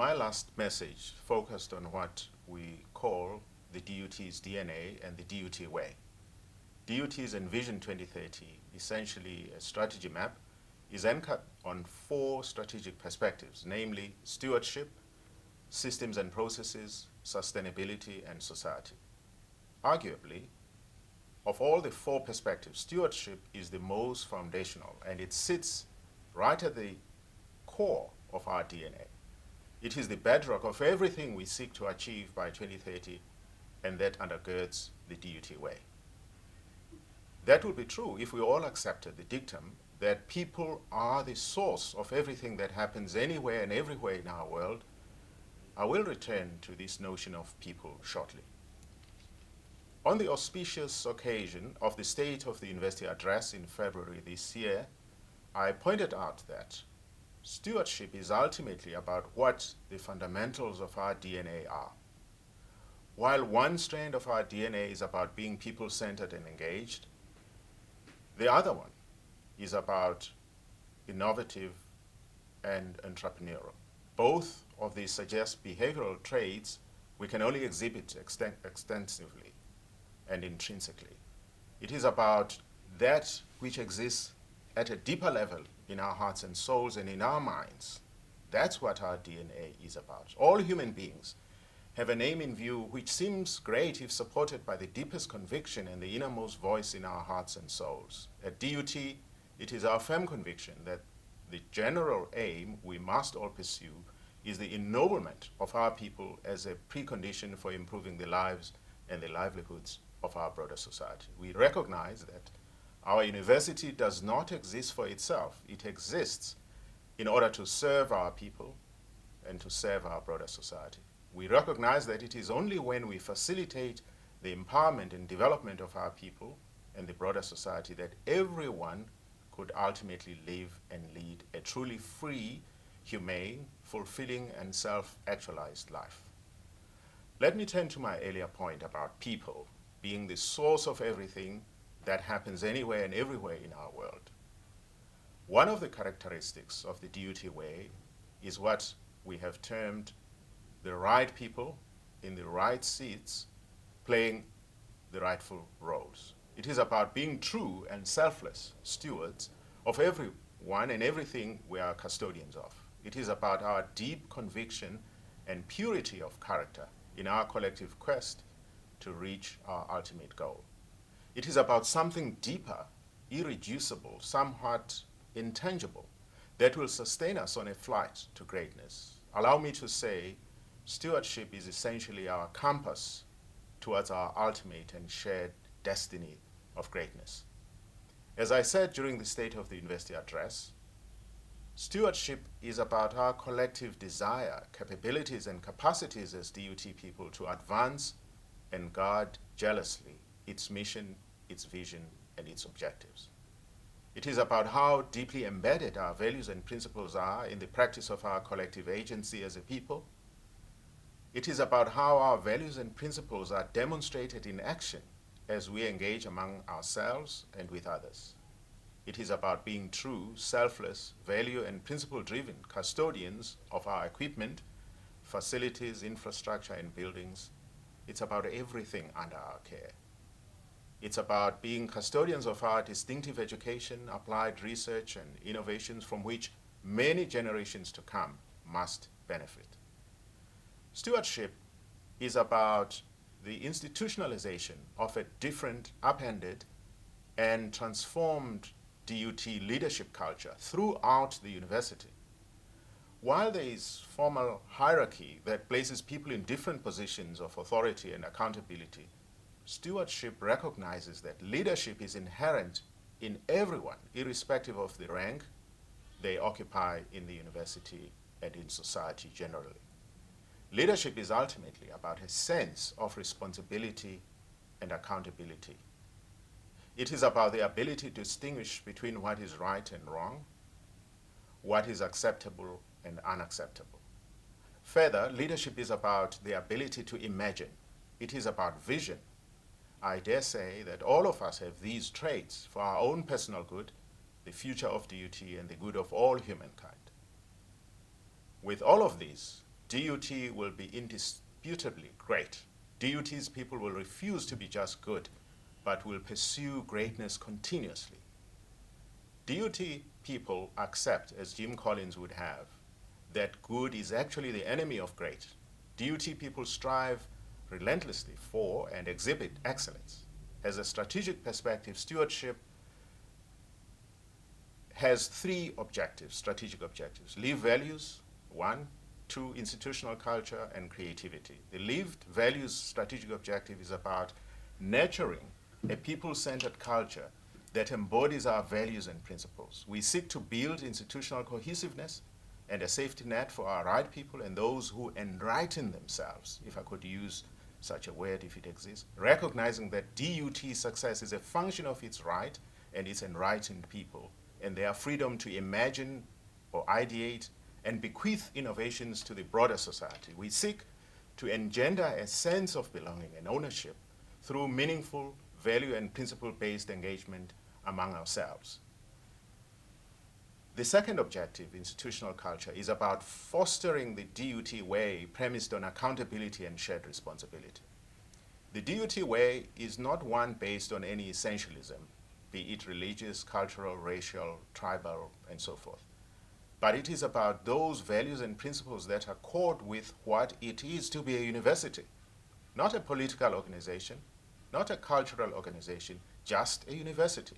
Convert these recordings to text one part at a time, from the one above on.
My last message focused on what we call the DUT's DNA and the DUT way. DUT's Envision 2030, essentially a strategy map, is anchored on four strategic perspectives, namely stewardship, systems and processes, sustainability, and society. Arguably, of all the four perspectives, stewardship is the most foundational, and it sits right at the core of our DNA. It is the bedrock of everything we seek to achieve by 2030, and that undergirds the DUT way. That would be true if we all accepted the dictum that people are the source of everything that happens anywhere and everywhere in our world. I will return to this notion of people shortly. On the auspicious occasion of the State of the University address in February this year, I pointed out that stewardship is ultimately about what the fundamentals of our DNA are. While one strand of our DNA is about being people-centered and engaged, the other one is about innovative and entrepreneurial. Both of these suggest behavioral traits we can only exhibit extensively and intrinsically. It is about that which exists at a deeper level in our hearts and souls and in our minds. That's what our DNA is about. All human beings have an aim in view which seems great if supported by the deepest conviction and the innermost voice in our hearts and souls. At DUT, it is our firm conviction that the general aim we must all pursue is the ennoblement of our people as a precondition for improving the lives and the livelihoods of our broader society. We recognize that our university does not exist for itself. It exists in order to serve our people and to serve our broader society. We recognize that it is only when we facilitate the empowerment and development of our people and the broader society that everyone could ultimately live and lead a truly free, humane, fulfilling, and self-actualized life. Let me turn to my earlier point about people being the source of everything that happens anywhere and everywhere in our world. One of the characteristics of the DUT way is what we have termed the right people in the right seats playing the rightful roles. It is about being true and selfless stewards of everyone and everything we are custodians of. It is about our deep conviction and purity of character in our collective quest to reach our ultimate goal. It is about something deeper, irreducible, somewhat intangible, that will sustain us on a flight to greatness. Allow me to say, stewardship is essentially our compass towards our ultimate and shared destiny of greatness. As I said during the State of the University address, stewardship is about our collective desire, capabilities, and capacities as DUT people to advance and guard jealously its mission, its vision, and its objectives. It is about how deeply embedded our values and principles are in the practice of our collective agency as a people. It is about how our values and principles are demonstrated in action as we engage among ourselves and with others. It is about being true, selfless, value and principle-driven custodians of our equipment, facilities, infrastructure, and buildings. It's about everything under our care. It's about being custodians of our distinctive education, applied research, and innovations from which many generations to come must benefit. Stewardship is about the institutionalization of a different, upended, and transformed DUT leadership culture throughout the university. While there is formal hierarchy that places people in different positions of authority and accountability, stewardship recognizes that leadership is inherent in everyone, irrespective of the rank they occupy in the university and in society generally. Leadership is ultimately about a sense of responsibility and accountability. It is about the ability to distinguish between what is right and wrong, what is acceptable and unacceptable. Further, leadership is about the ability to imagine. It is about vision. I dare say that all of us have these traits for our own personal good, the future of DUT, and the good of all humankind. With all of these, DUT will be indisputably great. DUT's people will refuse to be just good, but will pursue greatness continuously. DUT people accept, as Jim Collins would have, that good is actually the enemy of great. DUT people strive relentlessly for and exhibit excellence. As a strategic perspective, stewardship has three objectives, strategic objectives. Lived values, one. Two, institutional culture and creativity. The lived values strategic objective is about nurturing a people-centered culture that embodies our values and principles. We seek to build institutional cohesiveness and a safety net for our right people and those who enlighten themselves, if I could use such a word if it exists, recognizing that DUT success is a function of its right and its enlightened people, and their freedom to imagine or ideate and bequeath innovations to the broader society. We seek to engender a sense of belonging and ownership through meaningful, value and principle-based engagement among ourselves. The second objective, institutional culture, is about fostering the DUT way premised on accountability and shared responsibility. The DUT way is not one based on any essentialism, be it religious, cultural, racial, tribal, and so forth. But it is about those values and principles that accord with what it is to be a university, not a political organization, not a cultural organization, just a university.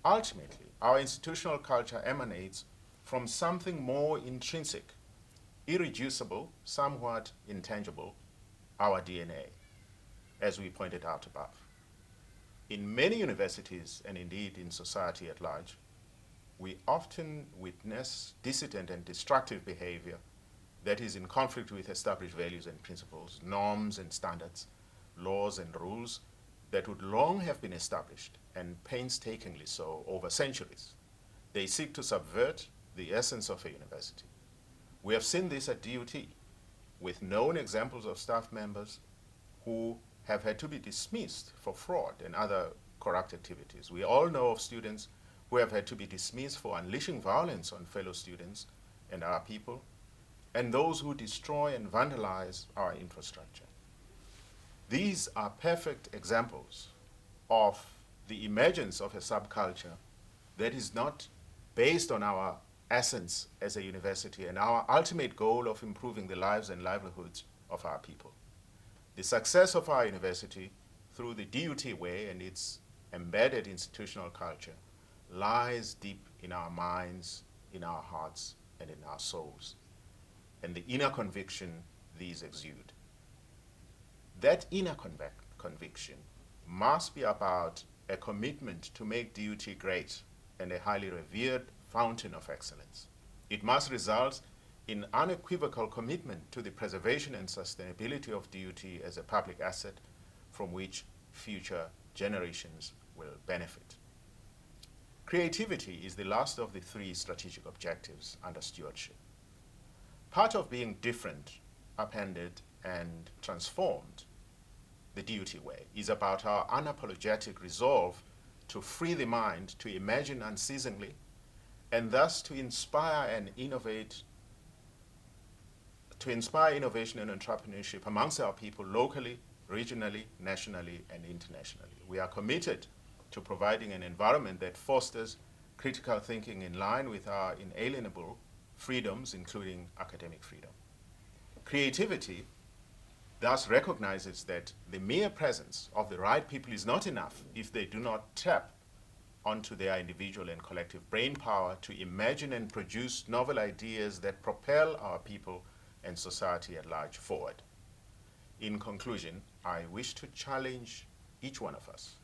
Ultimately, our institutional culture emanates from something more intrinsic, irreducible, somewhat intangible, our DNA, as we pointed out above. In many universities, and indeed in society at large, we often witness dissident and destructive behavior that is in conflict with established values and principles, norms and standards, laws and rules that would long have been established, and painstakingly so, over centuries. They seek to subvert the essence of a university. We have seen this at DUT, with known examples of staff members who have had to be dismissed for fraud and other corrupt activities. We all know of students who have had to be dismissed for unleashing violence on fellow students and our people, and those who destroy and vandalize our infrastructure. These are perfect examples of the emergence of a subculture that is not based on our essence as a university and our ultimate goal of improving the lives and livelihoods of our people. The success of our university through the DUT way and its embedded institutional culture lies deep in our minds, in our hearts, and in our souls, and the inner conviction these exude. That inner conviction must be about a commitment to make DUT great and a highly revered fountain of excellence. It must result in unequivocal commitment to the preservation and sustainability of DUT as a public asset from which future generations will benefit. Creativity is the last of the three strategic objectives under stewardship. Part of being different, upended, and transformed, the DUT way, is about our unapologetic resolve to free the mind to imagine unceasingly, and thus to inspire innovation and entrepreneurship amongst our people locally, regionally, nationally, and internationally. We are committed to providing an environment that fosters critical thinking in line with our inalienable freedoms, including academic freedom. Creativity thus recognizes that the mere presence of the right people is not enough if they do not tap onto their individual and collective brain power to imagine and produce novel ideas that propel our people and society at large forward. In conclusion, I wish to challenge each one of us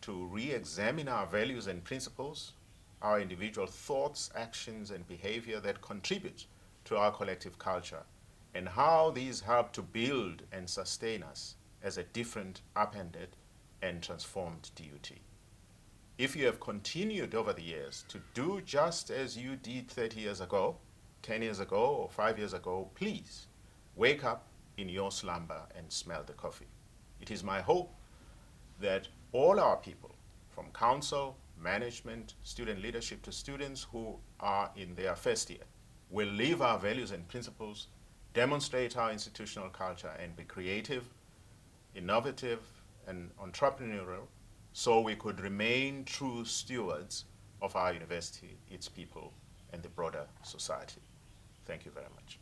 to re-examine our values and principles, our individual thoughts, actions, and behavior that contribute to our collective culture, and how these help to build and sustain us as a different, upended, and transformed DUT. If you have continued over the years to do just as you did 30 years ago, 10 years ago, or 5 years ago, please wake up in your slumber and smell the coffee. It is my hope that all our people, from council, management, student leadership to students who are in their first year, will live our values and principles, demonstrate our institutional culture and be creative, innovative, and entrepreneurial, so we could remain true stewards of our university, its people, and the broader society. Thank you very much.